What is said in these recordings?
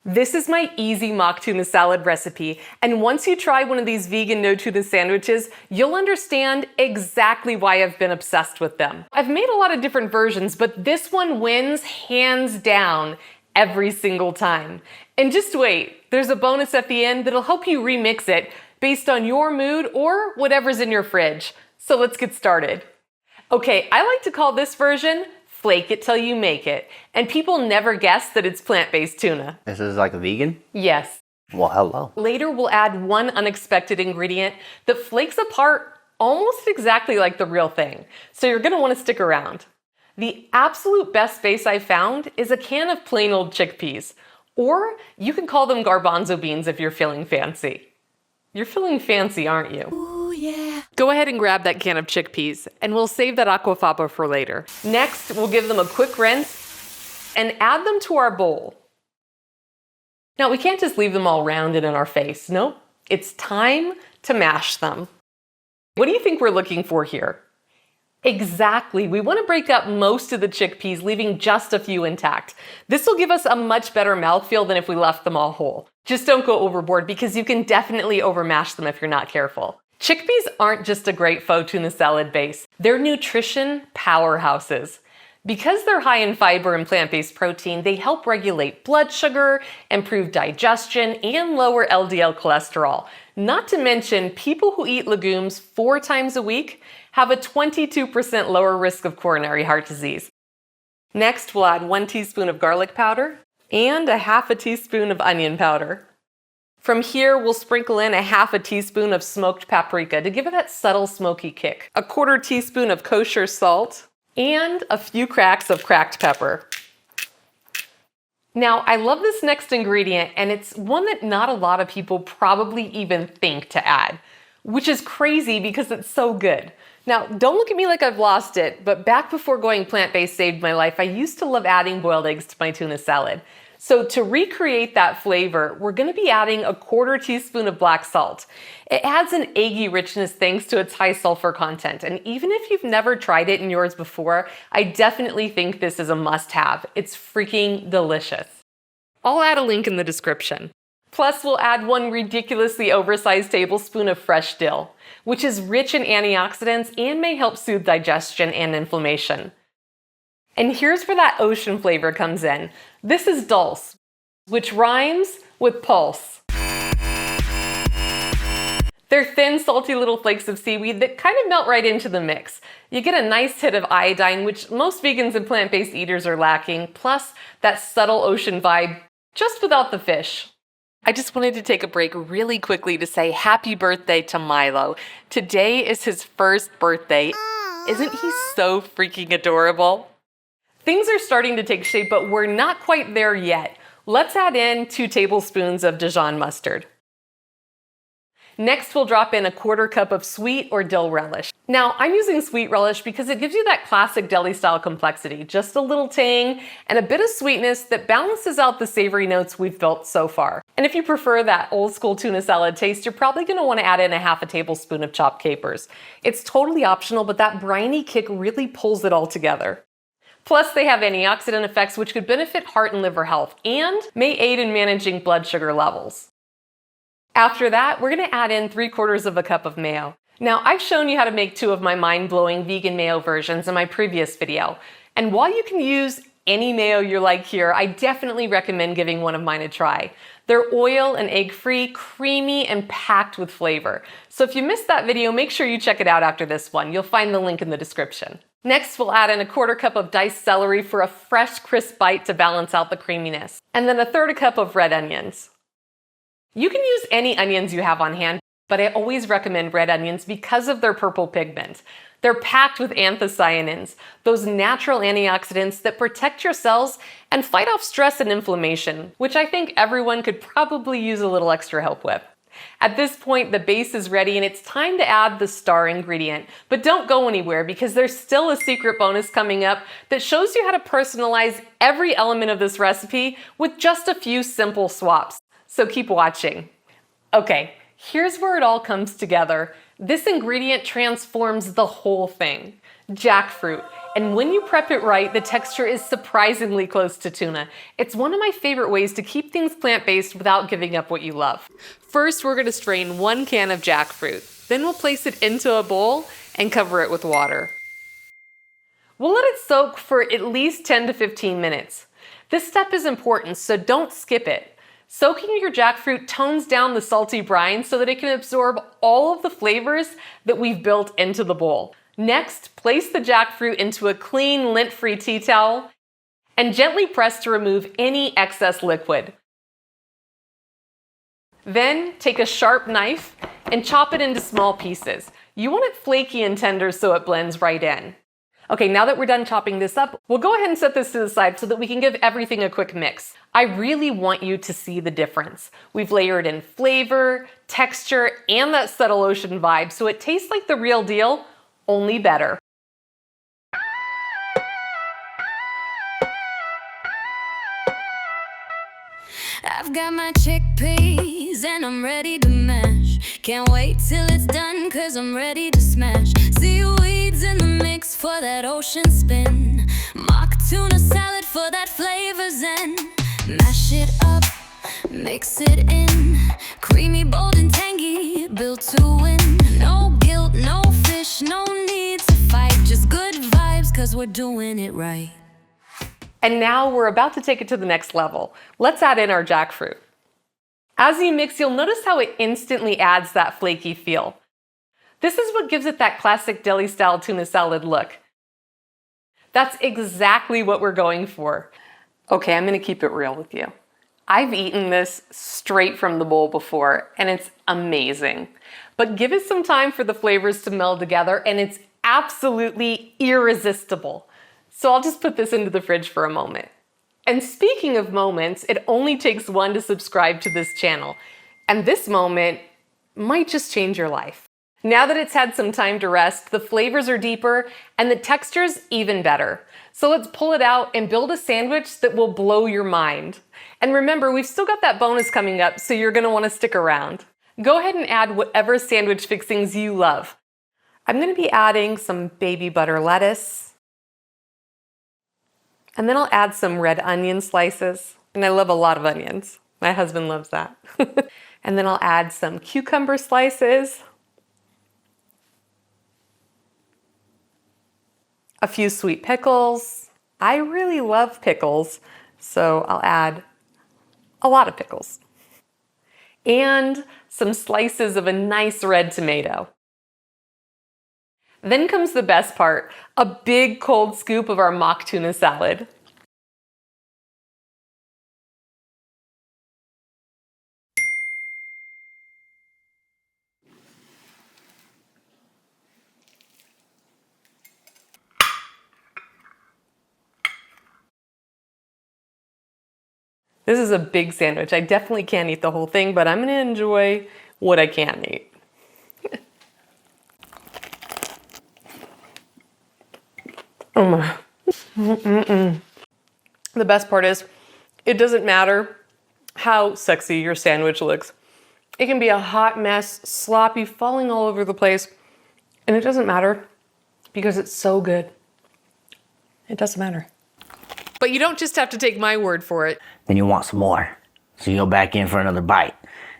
This is my easy mock tuna salad recipe, and once you try one of these vegan no tuna sandwiches, you'll understand exactly why I've been obsessed with them. I've made a lot of different versions, but this one wins hands down every single time. And just wait, there's a bonus at the end that'll help you remix it based on your mood or whatever's in your fridge. So let's get started. Okay, I like to call this version Flake it till you make it. And people never guess that it's plant-based tuna. This is like a vegan? Yes. Well, hello. Later, we'll add one unexpected ingredient that flakes apart almost exactly like the real thing. So you're gonna wanna stick around. The absolute best base I found is a can of plain old chickpeas. Or you can call them garbanzo beans if you're feeling fancy. You're feeling fancy, aren't you? Ooh, yeah. Go ahead and grab that can of chickpeas, and we'll save that aquafaba for later. Next, we'll give them a quick rinse and add them to our bowl. Now, we can't just leave them all rounded in our face. Nope, it's time to mash them. What do you think we're looking for here? Exactly, we want to break up most of the chickpeas, leaving just a few intact. This will give us a much better mouthfeel than if we left them all whole. Just don't go overboard because you can definitely overmash them if you're not careful. Chickpeas aren't just a great faux tuna salad base, they're nutrition powerhouses. Because they're high in fiber and plant-based protein, they help regulate blood sugar, improve digestion, and lower LDL cholesterol. Not to mention, people who eat legumes 4 times a week have a 22% lower risk of coronary heart disease. Next, we'll add 1 teaspoon of garlic powder and a half a teaspoon of onion powder. From here, we'll sprinkle in a half a teaspoon of smoked paprika to give it that subtle smoky kick, a 1/4 teaspoon of kosher salt, and a few cracks of cracked pepper. Now, I love this next ingredient, and it's one that not a lot of people probably even think to add, which is crazy because it's so good. Now, don't look at me like I've lost it, but back before going plant-based saved my life, I used to love adding boiled eggs to my tuna salad. So to recreate that flavor, we're gonna be adding a 1/4 teaspoon of black salt. It adds an eggy richness thanks to its high sulfur content. And even if you've never tried it in yours before, I definitely think this is a must-have. It's freaking delicious. I'll add a link in the description. Plus, we'll add 1 ridiculously oversized tablespoon of fresh dill, which is rich in antioxidants and may help soothe digestion and inflammation. And here's where that ocean flavor comes in. This is dulse, which rhymes with pulse. They're thin, salty little flakes of seaweed that kind of melt right into the mix. You get a nice hit of iodine, which most vegans and plant-based eaters are lacking, plus that subtle ocean vibe, just without the fish. I just wanted to take a break really quickly to say happy birthday to Milo. Today is his 1st birthday. Isn't he so freaking adorable? Things are starting to take shape, but we're not quite there yet. Let's add in 2 tablespoons of Dijon mustard. Next, we'll drop in a 1/4 cup of sweet or dill relish. Now, I'm using sweet relish because it gives you that classic deli-style complexity, just a little tang and a bit of sweetness that balances out the savory notes we've built so far. And if you prefer that old school tuna salad taste, you're probably gonna wanna add in a half a tablespoon of chopped capers. It's totally optional, but that briny kick really pulls it all together. Plus, they have antioxidant effects which could benefit heart and liver health and may aid in managing blood sugar levels. After that, we're gonna add in 3/4 of a cup of mayo. Now, I've shown you how to make 2 of my mind-blowing vegan mayo versions in my previous video. And while you can use any mayo you like here, I definitely recommend giving one of mine a try. They're oil and egg-free, creamy, and packed with flavor. So if you missed that video, make sure you check it out after this one. You'll find the link in the description. Next, we'll add in a 1/4 cup of diced celery for a fresh, crisp bite to balance out the creaminess. And then a 1/3 cup of red onions. You can use any onions you have on hand, but I always recommend red onions because of their purple pigment. They're packed with anthocyanins, those natural antioxidants that protect your cells and fight off stress and inflammation, which I think everyone could probably use a little extra help with. At this point, the base is ready and it's time to add the star ingredient. But don't go anywhere because there's still a secret bonus coming up that shows you how to personalize every element of this recipe with just a few simple swaps. So keep watching. Okay, here's where it all comes together. This ingredient transforms the whole thing. Jackfruit. And when you prep it right, the texture is surprisingly close to tuna. It's one of my favorite ways to keep things plant-based without giving up what you love. First, we're gonna strain 1 can of jackfruit. Then we'll place it into a bowl and cover it with water. We'll let it soak for at least 10 to 15 minutes. This step is important, so don't skip it. Soaking your jackfruit tones down the salty brine so that it can absorb all of the flavors that we've built into the bowl. Next, place the jackfruit into a clean, lint-free tea towel and gently press to remove any excess liquid. Then, take a sharp knife and chop it into small pieces. You want it flaky and tender so it blends right in. Okay, now that we're done chopping this up, we'll go ahead and set this to the side so that we can give everything a quick mix. I really want you to see the difference. We've layered in flavor, texture, and that subtle ocean vibe, so it tastes like the real deal, only better. I've got my chickpeas and I'm ready to mash. Can't wait till it's done cause I'm ready to smash. Seaweeds in the mix for that ocean spin. Mock tuna salad for that flavor zen. Mash it up, mix it in. Creamy, bold and tangy, built to win. No guilt, no fish, no need to fight. Just good vibes cause we're doing it right. And now we're about to take it to the next level. Let's add in our jackfruit. As you mix, you'll notice how it instantly adds that flaky feel. This is what gives it that classic deli-style tuna salad look. That's exactly what we're going for. Okay, I'm gonna keep it real with you. I've eaten this straight from the bowl before, and it's amazing. But give it some time for the flavors to meld together, and it's absolutely irresistible. So I'll just put this into the fridge for a moment. And speaking of moments, it only takes one to subscribe to this channel. And this moment might just change your life. Now that it's had some time to rest, the flavors are deeper and the texture's even better. So let's pull it out and build a sandwich that will blow your mind. And remember, we've still got that bonus coming up, so you're gonna wanna stick around. Go ahead and add whatever sandwich fixings you love. I'm gonna be adding some baby butter lettuce, and then I'll add some red onion slices. And I love a lot of onions. My husband loves that. And then I'll add some cucumber slices, a few sweet pickles. I really love pickles, so I'll add a lot of pickles. And some slices of a nice red tomato. Then comes the best part, a big cold scoop of our mock tuna salad. This is a big sandwich. I definitely can't eat the whole thing, but I'm gonna enjoy what I can eat. Oh my. The best part is, it doesn't matter how sexy your sandwich looks. It can be a hot mess, sloppy, falling all over the place, and it doesn't matter because it's so good. It doesn't matter. But you don't just have to take my word for it. Then you want some more. So you go back in for another bite.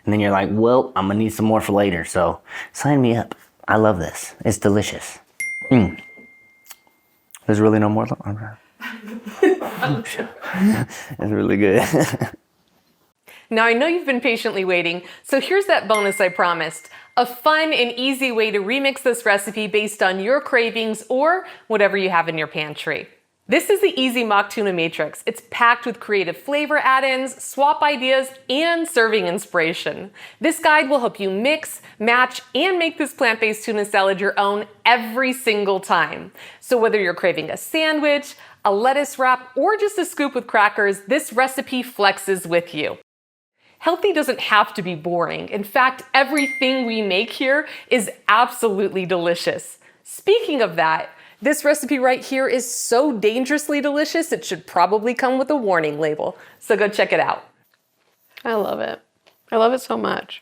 And then you're like, well, I'm gonna need some more for later, so sign me up. I love this. It's delicious. There's really no more. It's really good. Now I know you've been patiently waiting, so here's that bonus I promised. A fun and easy way to remix this recipe based on your cravings or whatever you have in your pantry. This is the Easy Mock Tuna Matrix. It's packed with creative flavor add-ins, swap ideas, and serving inspiration. This guide will help you mix, match, and make this plant-based tuna salad your own every single time. So whether you're craving a sandwich, a lettuce wrap, or just a scoop with crackers, this recipe flexes with you. Healthy doesn't have to be boring. In fact, everything we make here is absolutely delicious. Speaking of that, this recipe right here is so dangerously delicious, it should probably come with a warning label. So go check it out. I love it. I love it so much.